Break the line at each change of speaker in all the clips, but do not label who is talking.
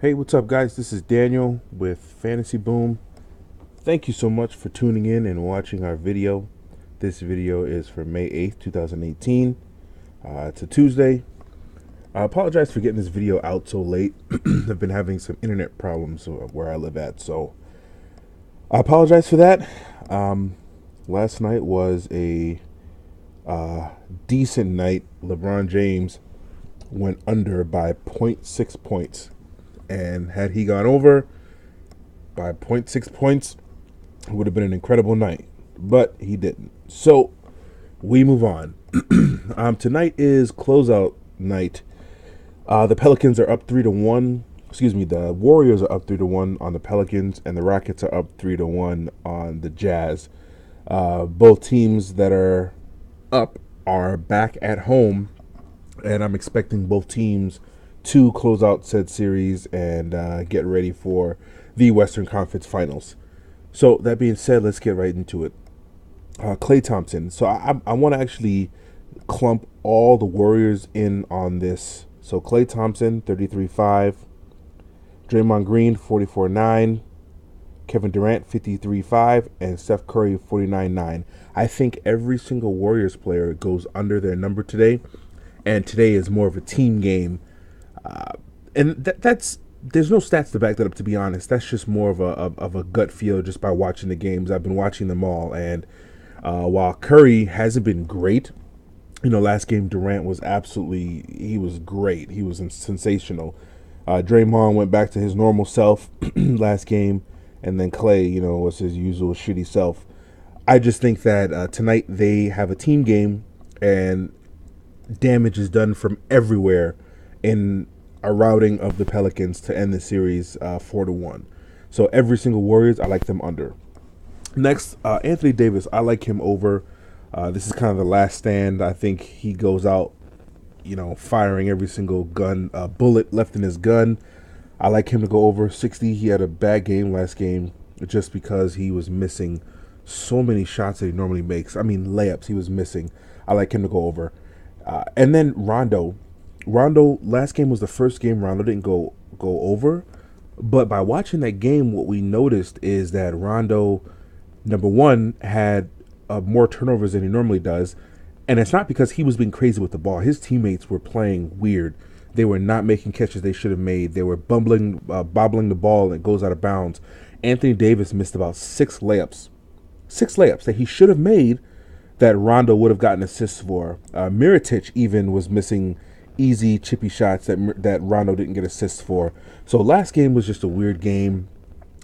Hey, what's up, guys? This is Daniel with Fantasy Boom. Thank you so much for tuning in and watching our video. This video is for May 8th, 2018. It's a Tuesday. I apologize for getting this video out so late. I've been having some internet problems where I live at, so I apologize for that. Last night was a decent night. LeBron James went under by zero point 0.6 points. And had he gone over by 0 0.6 points, it would have been an incredible night. But he didn't. So we move on. Tonight is closeout night. The Pelicans are up 3-1. The Warriors are up 3-1 on the Pelicans, and the Rockets are up 3-1 on the Jazz. Both teams that are up are back at home, and I'm expecting both teams to close out said series and get ready for the Western Conference Finals. So that being said, let's get right into it. Klay Thompson. So I want to actually clump all the Warriors in on this. So Klay Thompson, 33.5. Draymond Green, 44.9. Kevin Durant, 53.5. And Steph Curry, 49.9. I think every single Warriors player goes under their number today. And today is more of a team game. And that's there's no stats to back that up, to be honest. That's just more of a gut feel just by watching the games. I've been watching them all, and while Curry hasn't been great, last game Durant was he was great. He was sensational. Draymond went back to his normal self last game, and then Klay, was his usual shitty self. I just think that tonight they have a team game, and damage is done from everywhere in a routing of the Pelicans to end the series 4-1. So every single Warriors, I like them under. Next, Anthony Davis, I like him over. This is kind of the last stand. I think he goes out, firing every single bullet left in his gun. I like him to go over 60. He had a bad game last game just because he was missing so many shots that he normally makes. I mean, layups he was missing. I like him to go over. And then Rondo, last game was the first game Rondo didn't go over. But by watching that game, what we noticed is that Rondo, number one, had more turnovers than he normally does. And it's not because he was being crazy with the ball. His teammates were playing weird. They were not making catches they should have made. They were bobbling the ball and it goes out of bounds. Anthony Davis missed about 6 layups. 6 layups that he should have made that Rondo would have gotten assists for. Mirotic even was missing easy chippy shots that Rondo didn't get assists for. So last game was just a weird game.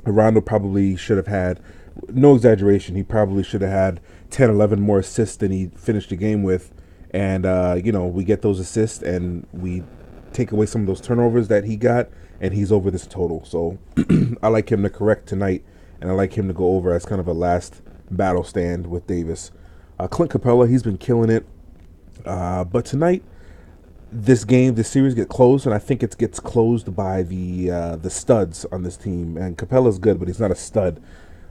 Rondo probably should have had, no exaggeration, he probably should have had 10, 11 more assists than he finished the game with. And, we get those assists and we take away some of those turnovers that he got, and he's over this total. So I like him to correct tonight, and I like him to go over as kind of a last battle stand with Davis. Clint Capella, he's been killing it. But tonight, this series gets closed, and I think it gets closed by the studs on this team. And Capella's good, but he's not a stud.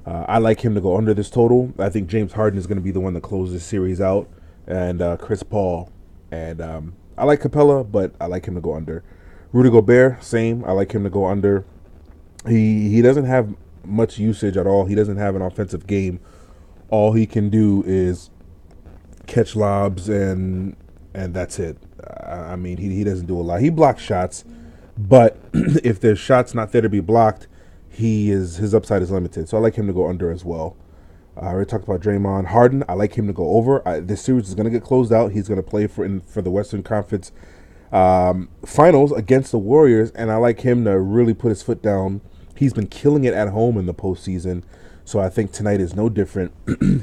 I like him to go under this total. I think James Harden is going to be the one to close this series out, and Chris Paul. And I like Capella, but I like him to go under. Rudy Gobert, same. I like him to go under. He doesn't have much usage at all. He doesn't have an offensive game. All he can do is catch lobs, and that's it. I mean, he doesn't do a lot. He blocks shots, but if there's shots not there to be blocked, his upside is limited. So I like him to go under as well. I already talked about Draymond. Harden, I like him to go over. This series is going to get closed out. He's going to play for the Western Conference Finals against the Warriors, and I like him to really put his foot down. He's been killing it at home in the postseason, so I think tonight is no different.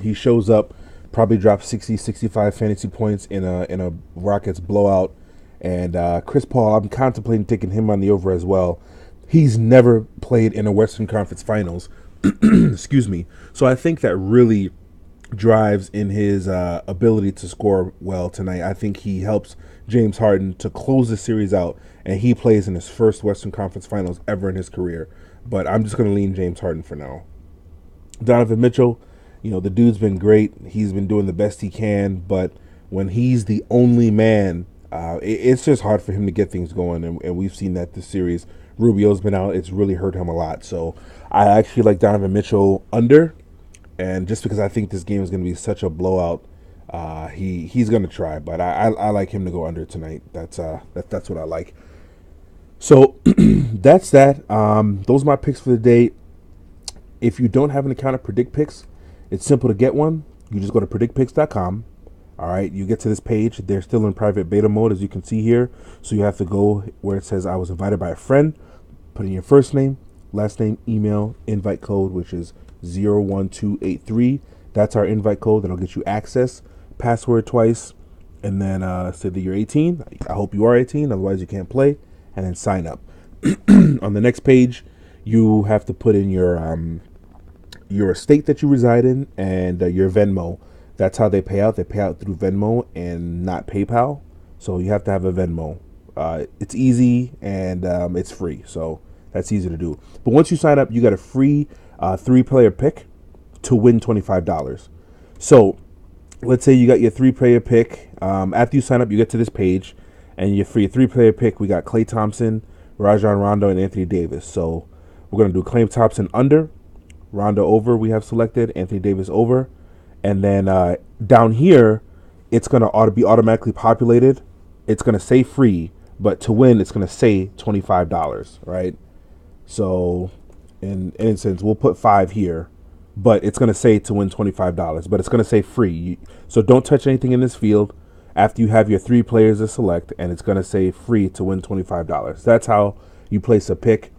He shows up, probably drops 60, 65 fantasy points in a Rockets blowout. And Chris Paul, I'm contemplating taking him on the over as well. He's never played in a Western Conference Finals. Excuse me. So I think that really drives in his ability to score well tonight. I think he helps James Harden to close the series out, and he plays in his first Western Conference Finals ever in his career. But I'm just going to lean James Harden for now. Donovan Mitchell, the dude's been great. He's been doing the best he can, but when he's the only man It's just hard for him to get things going, and we've seen that this series. Rubio's been out; it's really hurt him a lot. So I actually like Donovan Mitchell under, and just because I think this game is going to be such a blowout, he's going to try. But I like him to go under tonight. That's what I like. So that's that. Those are my picks for the day. If you don't have an account at Predict Picks, it's simple to get one. You just go to predictpicks.com. All right, you get to this page. They're still in private beta mode, as you can see here. So you have to go where it says I was invited by a friend. Put in your first name, last name, email, invite code, which is 01283. That's our invite code that'll get you access. Password twice, and then say that you're 18. I hope you are 18, otherwise you can't play. And then sign up. On the next page, you have to put in your state that you reside in and your Venmo. That's how they pay out. They pay out through Venmo and not PayPal. So you have to have a Venmo. It's easy and it's free. So that's easy to do. But once you sign up, you got a free 3-player pick to win $25. So let's say you got your 3-player pick. After you sign up, you get to this page. And your free 3-player pick, we got Klay Thompson, Rajon Rondo, and Anthony Davis. So we're going to do Klay Thompson under, Rondo over, we have selected, Anthony Davis over. And then down here, it's going to be automatically populated. It's going to say free, but to win, it's going to say $25, right? So in instance, we'll put 5 here, but it's going to say to win $25, but it's going to say free. So don't touch anything in this field after you have your 3 players to select, and it's going to say free to win $25. That's how you place a pick.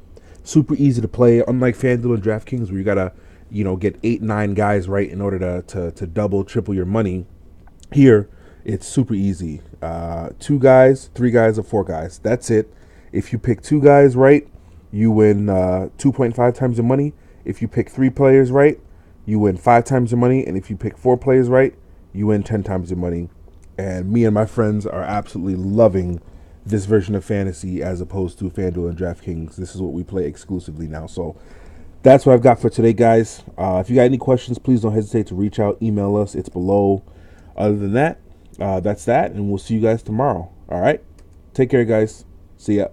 Super easy to play, unlike FanDuel and Draft Kings, where you got to, get 8-9 guys right in order to double, triple your money. Here, it's super easy. 2 guys, 3 guys, or 4 guys. That's it. If you pick 2 guys right, you win 2.5 times your money. If you pick 3 players right, you win 5 times your money. And if you pick 4 players right, you win 10 times your money. And me and my friends are absolutely loving this version of fantasy as opposed to FanDuel and DraftKings. This is what we play exclusively now. So that's what I've got for today, guys. If you got any questions, please don't hesitate to reach out. Email us. It's below. Other than that, that's that. And we'll see you guys tomorrow. All right? Take care, guys. See ya.